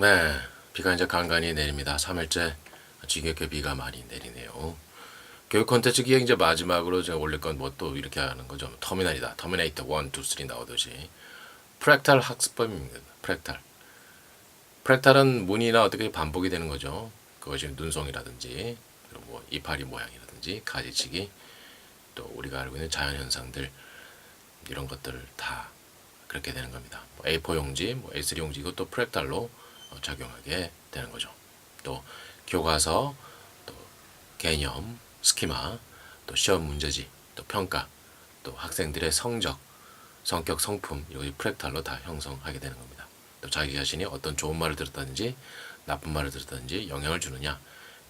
네, 비가 이제 간간히 내립니다. 3일째 지겹게 비가 많이 내리네요. 교육 콘텐츠 기획 이제 마지막으로 제가 올릴 건 뭐 또 이렇게 하는 거죠. 터미널이다. 터미네이터 1, 2, 3 나오듯이. 프랙탈 학습법입니다. 프랙탈. 프랙탈은 문이나 어떻게 반복이 되는 거죠. 그것이 눈송이라든지, 그리고 뭐 이파리 모양이라든지, 가지치기, 또 우리가 알고 있는 자연 현상들, 이런 것들을 다 그렇게 되는 겁니다. 뭐 A4 용지, 뭐 A3 용지 이것도 프랙탈로 작용하게 되는 거죠. 또 교과서, 또 개념, 스키마, 또 시험 문제지, 또 평가, 또 학생들의 성적, 성격, 성품 이것이 프랙탈로 다 형성하게 되는 겁니다. 또 자기 자신이 어떤 좋은 말을 들었다든지 나쁜 말을 들었다든지 영향을 주느냐,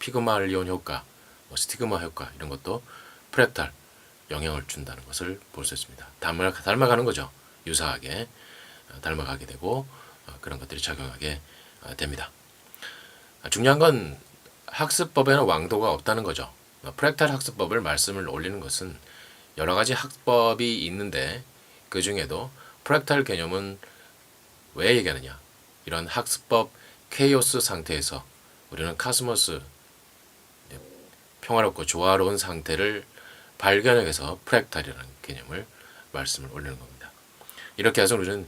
피그말리온 효과, 뭐 스티그마 효과 이런 것도 프랙탈 영향을 준다는 것을 볼 수 있습니다. 닮아가는 거죠. 유사하게 닮아가게 되고 그런 것들이 작용하게 됩니다. 중요한 건 학습법에는 왕도가 없다는 거죠. 프랙탈 학습법을 말씀을 올리는 것은 여러 가지 학법이 있는데 그 중에도 프랙탈 개념은 왜 얘기하느냐? 이런 학습법 케이오스 상태에서 우리는 카스모스 평화롭고 조화로운 상태를 발견해서 프랙탈이라는 개념을 말씀을 올리는 겁니다. 이렇게 해서 우리는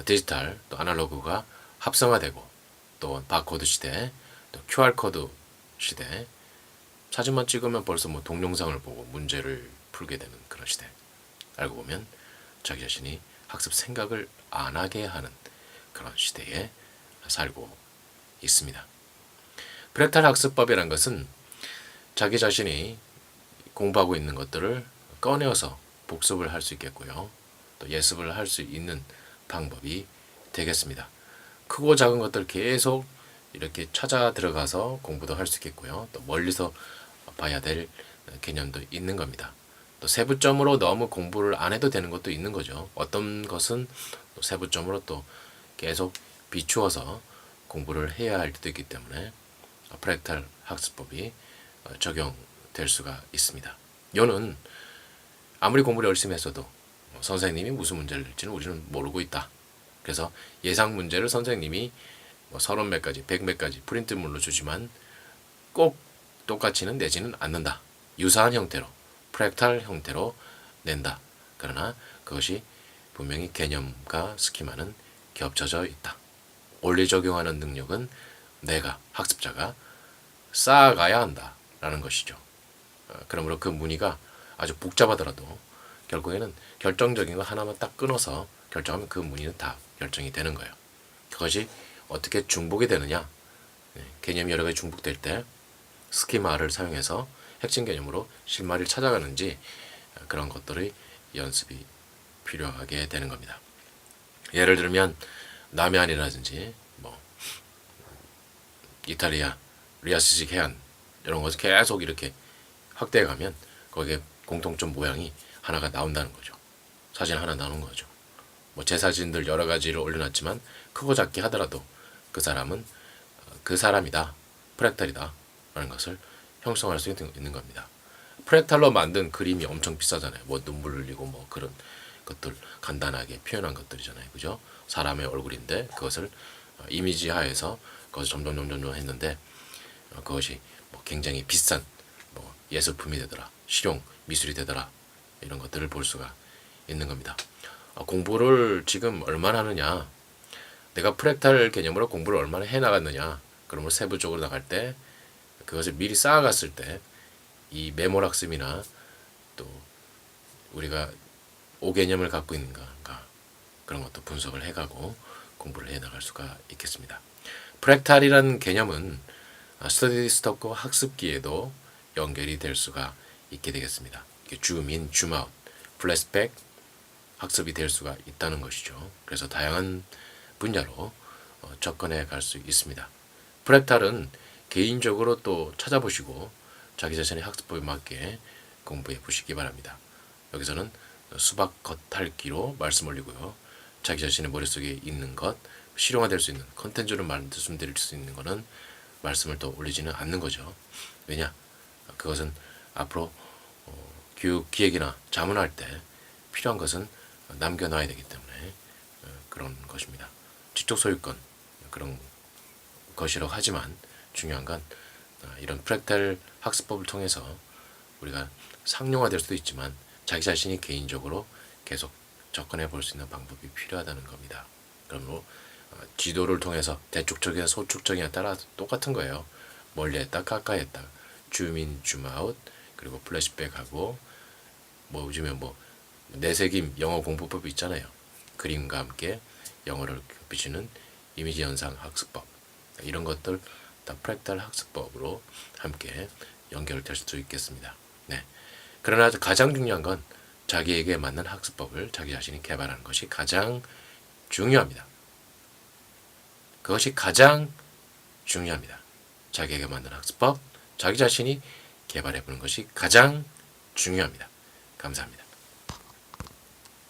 디지털 또 아날로그가 합성화되고 또 바코드 시대 또 QR코드 시대 사진만 찍으면 벌써 뭐 동영상을 보고 문제를 풀게 되는 그런 시대. 알고 보면 자기 자신이 학습 생각을 안 하게 하는 그런 시대에 살고 있습니다. 프랙탈 학습법이란 것은 자기 자신이 공부하고 있는 것들을 꺼내어서 복습을 할 수 있겠고요. 또 예습을 할 수 있는 방법이 되겠습니다. 크고 작은 것들 계속 이렇게 찾아 들어가서 공부도 할 수 있겠고요. 또 멀리서 봐야 될 개념도 있는 겁니다. 또 세부점으로 너무 공부를 안 해도 되는 것도 있는 거죠. 어떤 것은 또 세부점으로 또 계속 비추어서 공부를 해야 할 때도 있기 때문에 프랙탈 학습법이 적용될 수가 있습니다. 요는 아무리 공부를 열심히 했어도 선생님이 무슨 문제를 낼지는 우리는 모르고 있다. 그래서 예상 문제를 선생님이 뭐 30몇 가지, 100몇 가지 프린트물로 주지만 꼭 똑같이는 내지는 않는다. 유사한 형태로, 프랙탈 형태로 낸다. 그러나 그것이 분명히 개념과 스키마는 겹쳐져 있다. 원리 적용하는 능력은 내가, 학습자가 쌓아가야 한다라는 것이죠. 그러므로 그 문의가 아주 복잡하더라도 결국에는 결정적인 거 하나만 딱 끊어서 결정하면 그 문의는 다 결정이 되는 거예요. 그것이 어떻게 중복이 되느냐? 개념이 여러 가지 중복될 때 스키마를 사용해서 핵심 개념으로 실마리를 찾아가는지 그런 것들의 연습이 필요하게 되는 겁니다. 예를 들면 남해안이라든지 뭐 이탈리아 리아스식 해안 이런 것을 계속 이렇게 확대해 가면 거기에 공통점 모양이 하나가 나온다는 거죠. 사진 하나 나오는 거죠. 뭐 제 사진들 여러 가지를 올려놨지만 크고 작게 하더라도 그 사람은 그 사람이다. 프랙탈이다. 라는 것을 형성할 수 있는 겁니다. 프랙탈로 만든 그림이 엄청 비싸잖아요. 뭐 눈물 흘리고 뭐 그런 것들 간단하게 표현한 것들이잖아요. 그죠? 사람의 얼굴인데 그것을 이미지화해서 그것을 점점 했는데 그것이 뭐 굉장히 비싼 뭐 예술품이 되더라. 실용 미술이 되더라. 이런 것들을 볼 수가 있는 겁니다. 공부를 지금 얼마나 하느냐, 내가 프랙탈 개념으로 공부를 얼마나 해 나갔느냐, 그러면 세부적으로 나갈 때 그것을 미리 쌓아갔을 때 이 메모학습이나 또 우리가 5개념을 갖고 있는가 그런 것도 분석을 해가고 공부를 해 나갈 수가 있겠습니다. 프랙탈이라는 개념은 스터디 스토커 학습기에도 연결이 될 수가 있게 되겠습니다. 줌인, 줌아웃, 플래시백 학습이 될 수가 있다는 것이죠. 그래서 다양한 분야로 접근해 갈 수 있습니다. 프랙탈은 개인적으로 또 찾아보시고 자기 자신의 학습법에 맞게 공부해 보시기 바랍니다. 여기서는 수박 겉핥기로 말씀 올리고요. 자기 자신의 머릿속에 있는 것, 실용화될 수 있는 컨텐츠를 말씀드릴 수 있는 것은 말씀을 또 올리지는 않는 거죠. 왜냐? 그것은 앞으로 교육 기획이나 자문할 때 필요한 것은 남겨놔야 되기 때문에 그런 것입니다. 지적 소유권 그런 거시록하지만 중요한 건 이런 프랙탈 학습법을 통해서 우리가 상용화될 수도 있지만 자기 자신이 개인적으로 계속 접근해 볼 수 있는 방법이 필요하다는 겁니다. 그러므로 지도를 통해서 대축적이나 소축적이나 따라 똑같은 거예요. 멀리 했다 가까이 했다, 줌인 줌아웃, 그리고 플래시백하고 뭐 요즘에 뭐 내새김 영어 공부법이 있잖아요. 그림과 함께 영어를 비추는 이미지 연상 학습법, 이런 것들 다 프랙탈 학습법으로 함께 연결될 수도 있겠습니다. 네. 그러나 가장 중요한 건 자기에게 맞는 학습법을 자기 자신이 개발하는 것이 가장 중요합니다. 그것이 가장 중요합니다. 자기에게 맞는 학습법, 자기 자신이 개발해 보는 것이 가장 중요합니다. 감사합니다.